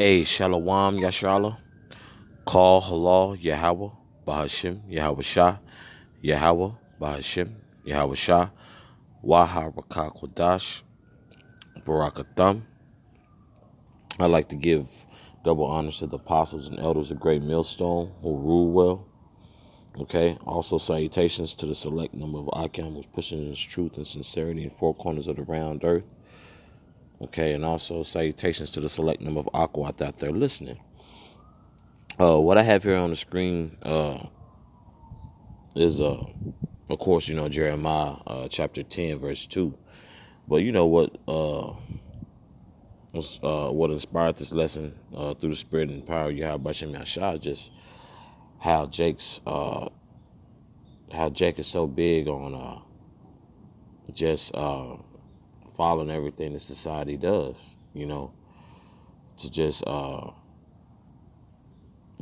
A Shalom Yasharala, Call Halal Yahweh, Bahashim Yahweh Shah, Yahweh, Bahashim Yahweh Shah, Waha Rakah Kodash, Barakatham. I'd like to give double honors to the apostles and elders of Great Millstone who rule well. Okay. Also salutations to the select number of Akim who's pushing his truth and sincerity in four corners of the round earth. Okay, and also salutations to the select number of Aqua out there listening. What I have here on the screen is of course, Jeremiah chapter 10, verse 2. But you know what inspired this lesson through the spirit and power of Yahweh Shem Yahshua, just how Jake is so big on just following everything that society does, to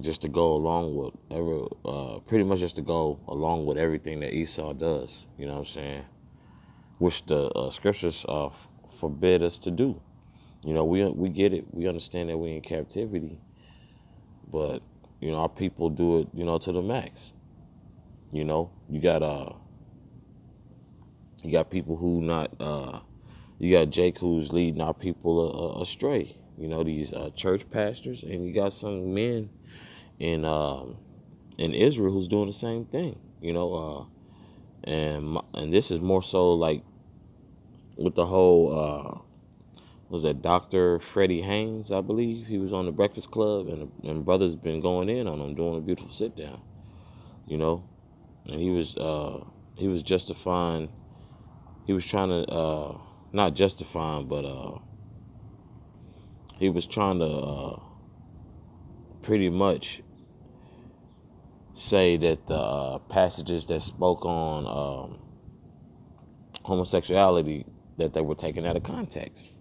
just to go along with pretty much just to go along with everything that Esau does, you know what I'm saying? Which the scriptures forbid us to do. We get it. We understand that we're in captivity, but our people do it, to the max. You got people who not. You got Jake who's leading our people astray. These church pastors, and you got some men in Israel who's doing the same thing. And this is more so like with the whole was that Dr. Freddie Haynes, I believe. He was on the Breakfast Club, and brothers been going in on him, doing a beautiful sit down, and he was justifying, he was trying to not justifying, but he was trying to pretty much say that the passages that spoke on homosexuality, that they were taken out of context,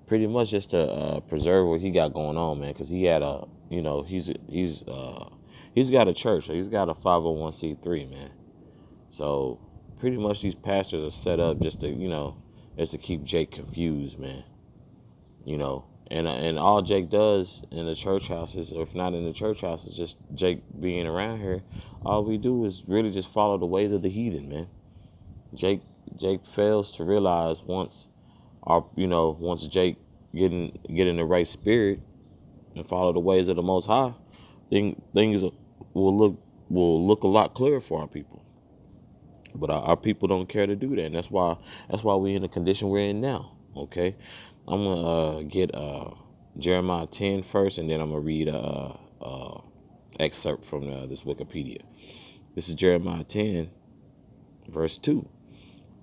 pretty much just to preserve what he got going on, man. Because he had he's got a church, so he's got a 501c3, man. So pretty much these pastors are set up just to keep Jake confused, man. And all Jake does in the church houses, or if not in the church houses, just Jake being around here, all we do is really just follow the ways of the heathen, man. Jake fails to realize once Jake get in the right spirit and follow the ways of the Most High, things will look a lot clearer for our people. But our people don't care to do that, and that's why we're in the condition we're in now. Okay, I'm gonna get Jeremiah 10 first, and then I'm gonna read excerpt from this Wikipedia. This is Jeremiah 10, verse 2.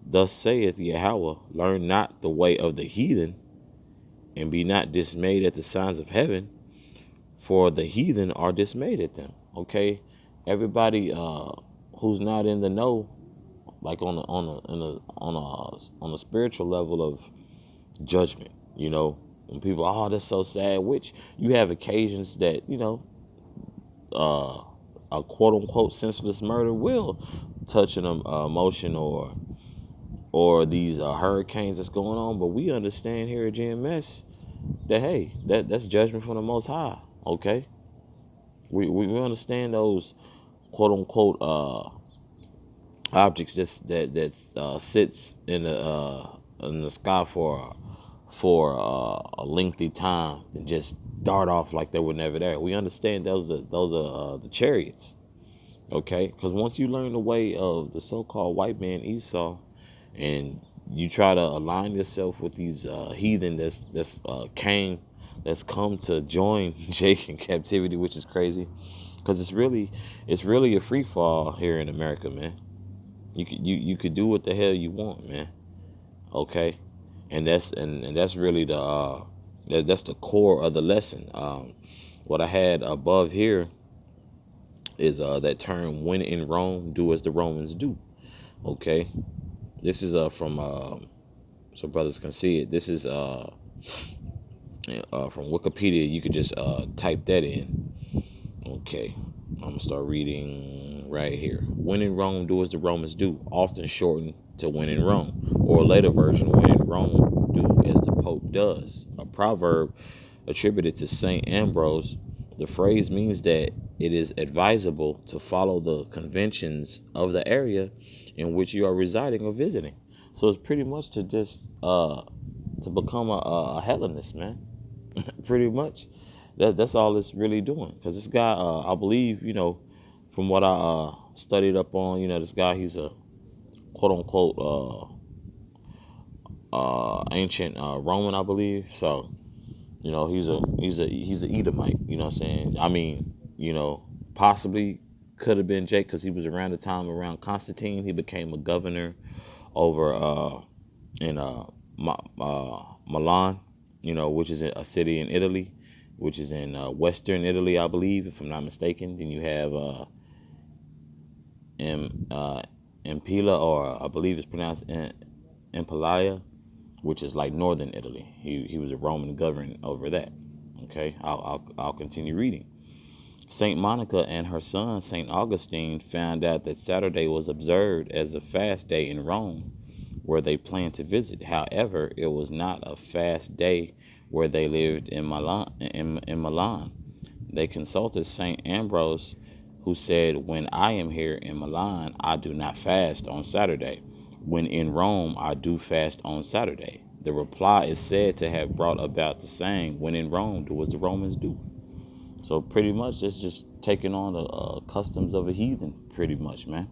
Thus saith Yahweh, learn not the way of the heathen, and be not dismayed at the signs of heaven, for the heathen are dismayed at them. Okay, everybody who's not in the know, like on a spiritual level of judgment, when people, oh, that's so sad. Which you have occasions that a quote unquote senseless murder will touch an emotion, or these hurricanes that's going on. But we understand here at GMS that, hey, that's judgment from the Most High. Okay, we understand those quote unquote objects that sits in the sky for a lengthy time and just dart off like they were never there. We understand those are the chariots. Okay, because once you learn the way of the so-called white man Esau, and you try to align yourself with these heathen that's come to join Jake in captivity, which is crazy, because it's really a free fall here in America, man. You could do what the hell you want, man. Okay, and that's really that's the core of the lesson. What I had above here is that term, when in Rome, do as the Romans do. Okay, this is from so brothers can see it. This is from Wikipedia. You could just type that in. Okay, I'm gonna start reading right here. When in Rome, do as the Romans do, often shortened to when in Rome, or a later version, when in Rome, do as the Pope does. A proverb attributed to Saint Ambrose. The phrase means that it is advisable to follow the conventions of the area in which you are residing or visiting. So it's pretty much to just to become a Hellenist, man. Pretty much. That's all it's really doing. Because this guy, I believe, from what I studied up on, this guy, he's a quote unquote ancient Roman, I believe. So he's a Edomite. You know what I'm saying? I mean, possibly could have been Jake because he was around the time around Constantine. He became a governor over in Milan, which is a city in Italy, which is in Western Italy, I believe, if I'm not mistaken. Then you have Impila, or I believe it's pronounced Imperia, which is like northern Italy. He was a Roman governor over that. Okay, I'll continue reading. Saint Monica and her son Saint Augustine found out that Saturday was observed as a fast day in Rome, where they planned to visit. However, it was not a fast day where they lived in Milan. In Milan, they consulted Saint Ambrose, who said, "When I am here in Milan, I do not fast on Saturday. When in Rome, I do fast on Saturday." The reply is said to have brought about the saying, "When in Rome, do as the Romans do." So pretty much, it's just taking on the customs of a heathen, pretty much, man.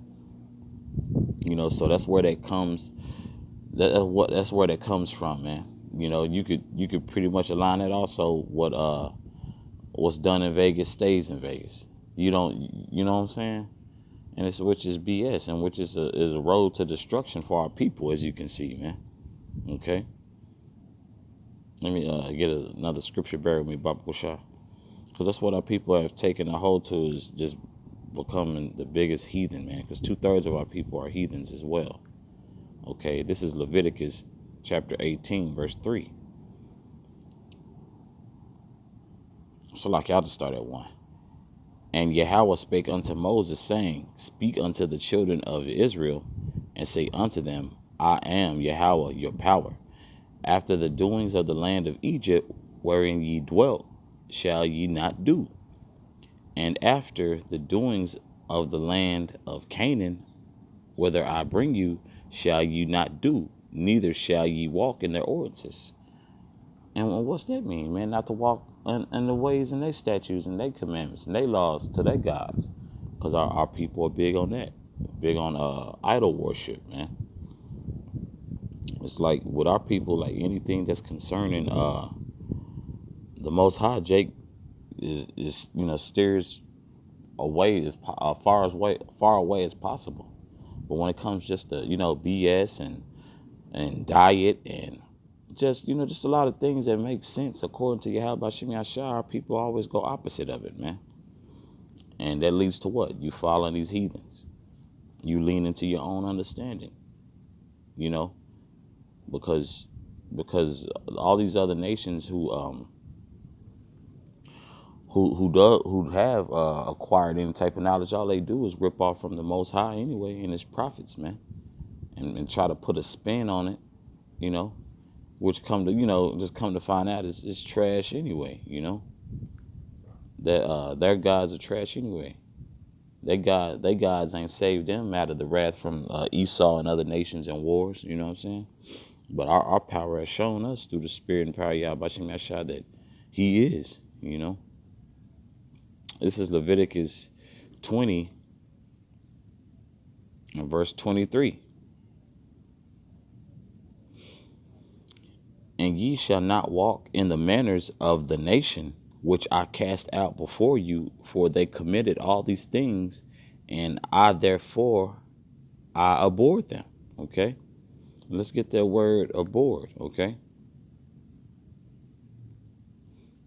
So that's where that comes. That's where that comes from, man. You could pretty much align it also. What's done in Vegas stays in Vegas. You don't, you know what I'm saying? And which is BS, and which is a road to destruction for our people, as you can see, man. Okay. Let me get another scripture. Bear with me, Baba Kushah, because that's what our people have taken a hold to, is just becoming the biggest heathen, man. Because 2/3 of our people are heathens as well. Okay, this is Leviticus chapter 18, verse 3. So like y'all just start at 1. And Yahweh spake unto Moses, saying, Speak unto the children of Israel, and say unto them, I am Yahweh your power. After the doings of the land of Egypt, wherein ye dwelt, shall ye not do. And after the doings of the land of Canaan, whither I bring you, shall ye not do, neither shall ye walk in their ordinances. And what's that mean, man? Not to walk in the ways and their statutes and their commandments and their laws to their gods. Because our people are big on that. Big on idol worship, man. It's like with our people, like anything that's concerning the Most High, Jake is steers away as far away as possible. But when it comes just to BS and diet and just a lot of things that make sense according to Yahweh Shem Yahshua, our people always go opposite of it, man. And that leads to what? You following these heathens. You lean into your own understanding, because all these other nations who have acquired any type of knowledge, all they do is rip off from the Most High anyway and his prophets, man, and try to put a spin on it, which come to find out is trash anyway, that their gods are trash anyway. They gods ain't saved them out of the wrath from Esau and other nations and wars, you know what I'm saying? But our power has shown us through the spirit and power of Yahweh Shem Yahshua that he is, This is Leviticus 20 and verse 23. And ye shall not walk in the manners of the nation which I cast out before you, for they committed all these things, and therefore I abhorred them. Okay, let's get that word abhorred. Okay,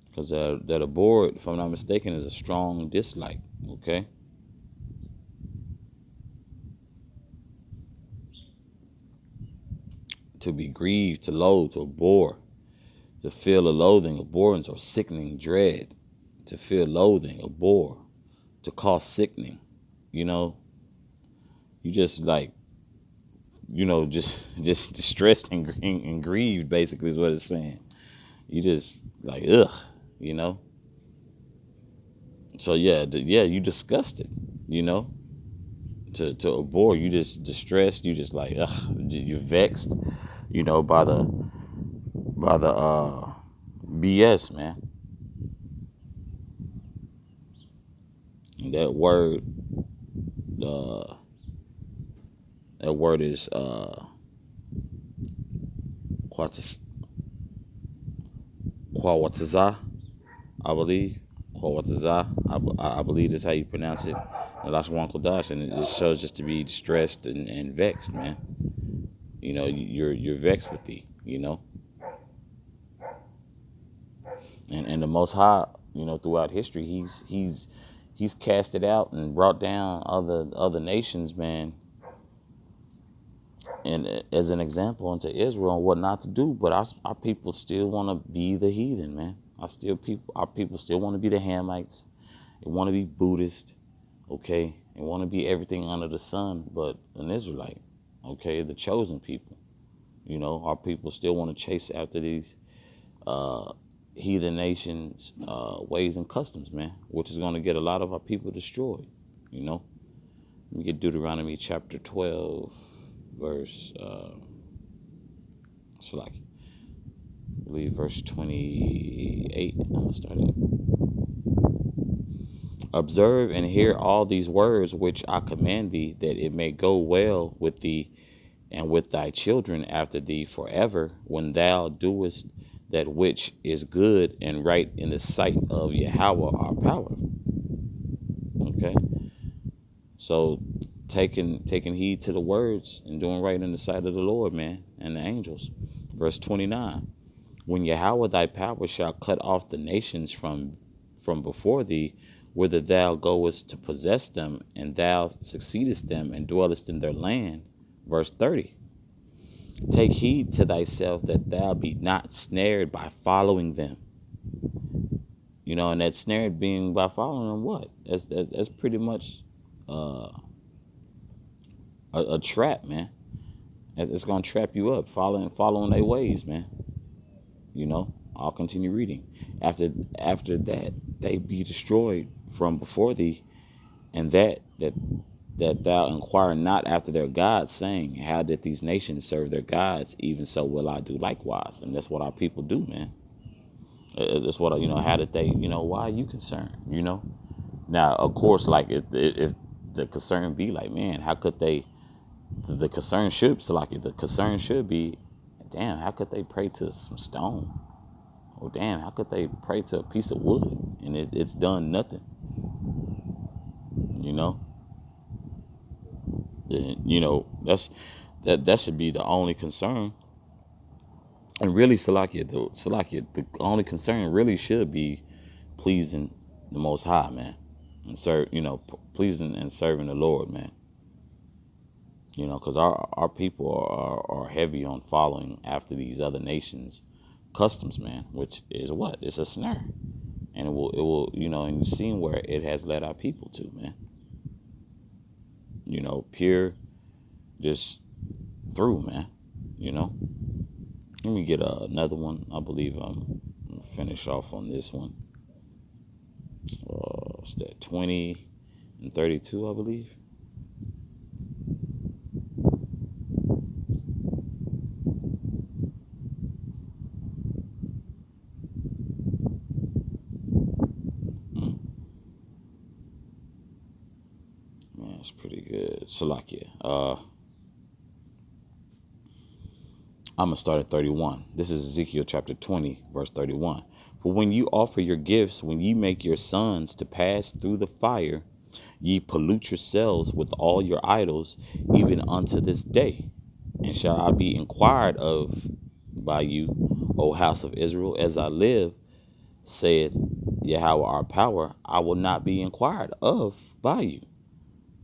because that abhorred, if I'm not mistaken, is a strong dislike. Okay, to be grieved, to loathe, to abhor, to feel a loathing, abhorrence, or sickening dread, to feel loathing, abhor, to cause sickening. You just like, just distressed and grieved, basically is what it's saying. You just like, ugh, you know. So yeah, yeah, you disgusted, you know, to a bore. You just distressed. You just like, ugh, you're vexed, you know, by the BS, man. And uh, that word is quatis- quawataza, I believe. Quawataza, I believe that's how you pronounce it. And that's one Kodash, and it just shows just to be distressed and vexed, man. You know, you're vexed with thee, you know. And the Most High, you know, throughout history, he's casted out and brought down other nations, man, and as an example unto Israel and what not to do. But our people still want to be the heathen, man. Our people still want to be the Hamites. They want to be Buddhist, okay. They want to be everything under the sun, but an Israelite, okay, the chosen people. You know, our people still want to chase after these uh, heathen nations' ways and customs, man, which is going to get a lot of our people destroyed. You know, let me get Deuteronomy chapter 12, verse, I believe verse 28. I'm going to start it. Observe and hear all these words which I command thee, that it may go well with thee and with thy children after thee forever, when thou doest that which is good and right in the sight of Yahweh our power. Okay, so taking heed to the words and doing right in the sight of the Lord, man, and the angels. Verse 29: When Yahweh thy power shall cut off the nations from before thee, whither thou goest to possess them, and thou succeedest them and dwellest in their land. Verse 30: Take heed to thyself that thou be not snared by following them. You know, and that snared being by following them, what? That's pretty much uh, a trap, man. It's gonna trap you up, following their ways, man. You know, I'll continue reading. After that, they be destroyed from before thee, and that thou inquire not after their gods, saying, how did these nations serve their gods? Even so will I do likewise. And that's what our people do, man. That's what, you know. How did they? You know, why are you concerned? You know. Now, of course, like if the concern be like, man, how could they? The concern should, so like, the concern should be, damn, how could they pray to some stone? Or damn, how could they pray to a piece of wood and it's done nothing? You know, and, you know, that should be the only concern. And really, the only concern really should be pleasing the Most High, man, and serve, you know, pleasing and serving the Lord, man. You know, because our people are heavy on following after these other nations' customs, man, which is what? It's a snare. And it will, you know, and you've seen where it has led our people to, man. You know, pure, just through, man. You know. Let me get another one. I believe I'm gonna finish off on this one. It's that 20 and 32, I believe. Mm, man, it's pretty good. Salakia. I'm gonna start at 31. This is Ezekiel chapter 20, verse 31. For when you offer your gifts, when ye make your sons to pass through the fire, ye pollute yourselves with all your idols, even unto this day. And shall I be inquired of by you, O house of Israel, as I live, saith Yahweh our power, I will not be inquired of by you.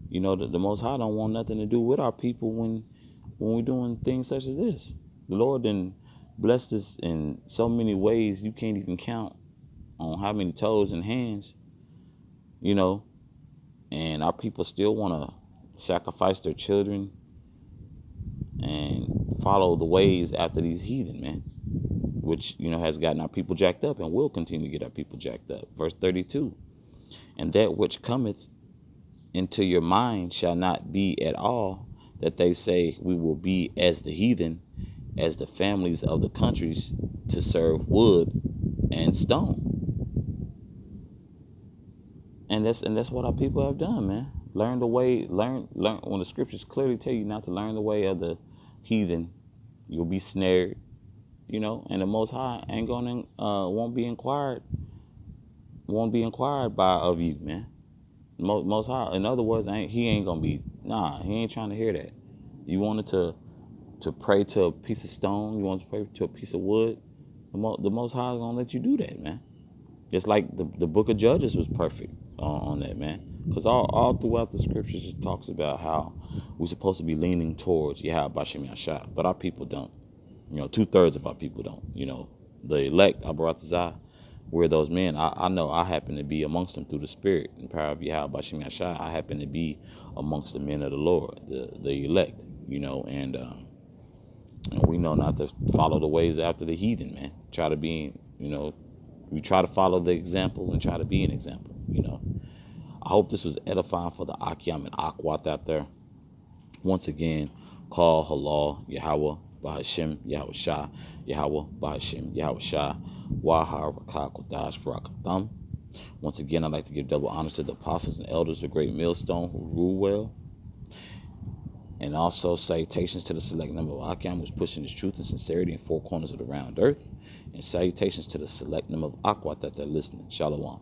You know, the Most High don't want nothing to do with our people when we're doing things such as this. The Lord then blessed us in so many ways you can't even count on how many toes and hands, you know, and our people still want to sacrifice their children and follow the ways after these heathen, man. which, has gotten our people jacked up and will continue to get our people jacked up. Verse 32, and that which cometh into your mind shall not be at all that they say we will be as the heathen, as the families of the countries, to serve wood and stone. And that's what our people have done, man. Learn when the scriptures clearly tell you not to learn the way of the heathen, you'll be snared, and the Most High ain't gonna won't be inquired by of you, man. Most High, in other words, he ain't gonna be, he ain't trying to hear that. You wanted to pray to a piece of stone, you want to pray to a piece of wood, the Most High is gonna let you do that, man. Just like the book of Judges was perfect on that, man. Because all throughout the scriptures it talks about how we're supposed to be leaning towards Yahweh Bashem Yashah, but our people don't. 2/3 of our people don't. The elect, Abaratazah, we're those men. I know I happen to be amongst them through the Spirit and power of Yahweh Bashem Yashah. I happen to be amongst the men of the Lord, the elect, and we know not to follow the ways after the heathen, man. Try to be, we try to follow the example and try to be an example, I hope this was edifying for the Akyam and Akwat out there. Once again, call Halal, Yahweh, Bahashem, Yahweh Shah, Yahweh, Bahashem, Yahweh Shah, Wahar, Rakah, Kodash, Barakatham. Once again, I'd like to give double honor to the apostles and elders of Great Millstone who rule well. And also salutations to the select number of Akyam who's pushing his truth and sincerity in four corners of the round earth. And salutations to the select number of Akwat that they're listening. Shalom.